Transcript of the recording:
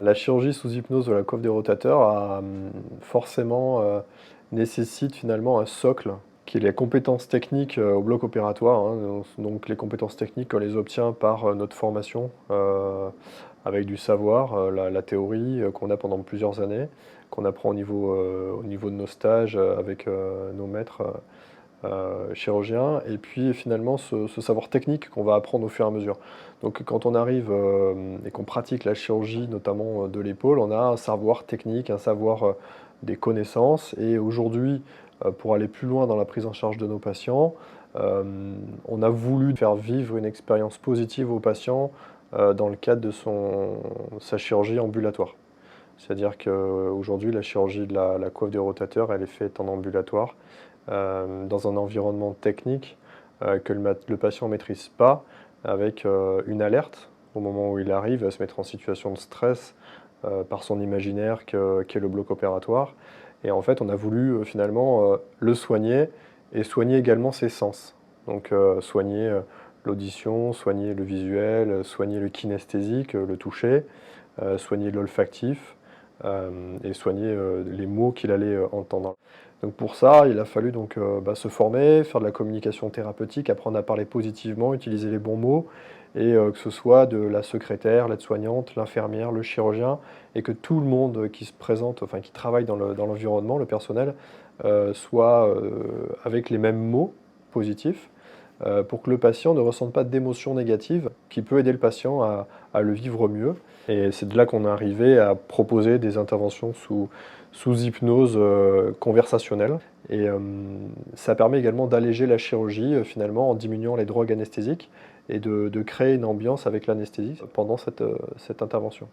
La chirurgie sous hypnose de la coiffe des rotateurs forcément nécessite finalement un socle qui est les compétences techniques au bloc opératoire, hein. Donc les compétences techniques, on les obtient par notre formation avec du savoir, la théorie qu'on a pendant plusieurs années, qu'on apprend au niveau de nos stages avec nos maîtres chirurgien, et puis finalement ce savoir technique qu'on va apprendre au fur et à mesure. Donc quand on arrive et qu'on pratique la chirurgie, notamment de l'épaule, on a un savoir technique, un savoir des connaissances, et aujourd'hui, pour aller plus loin dans la prise en charge de nos patients, euh, on a voulu faire vivre une expérience positive aux patients dans le cadre de sa chirurgie ambulatoire. C'est-à-dire qu'aujourd'hui, la chirurgie de la coiffe des rotateurs, elle est faite en ambulatoire, dans un environnement technique que le patient ne maîtrise pas, avec une alerte au moment où il arrive à se mettre en situation de stress par son imaginaire qu'est le bloc opératoire. Et en fait, on a voulu finalement le soigner et soigner également ses sens. Donc soigner l'audition, soigner le visuel, soigner le kinesthésique, le toucher, soigner l'olfactif et soigner les mots qu'il allait entendre. Donc pour ça, il a fallu donc, se former, faire de la communication thérapeutique, apprendre à parler positivement, utiliser les bons mots, et que ce soit de la secrétaire, l'aide-soignante, l'infirmière, le chirurgien, et que tout le monde qui se présente, enfin qui travaille dans l'environnement, le personnel, soit avec les mêmes mots positifs, pour que le patient ne ressente pas d'émotions négatives, qui peut aider le patient à le vivre mieux. Et c'est de là qu'on est arrivé à proposer des interventions sous hypnose conversationnelle. Et ça permet également d'alléger la chirurgie finalement en diminuant les drogues anesthésiques et de créer une ambiance avec l'anesthésie pendant cette intervention.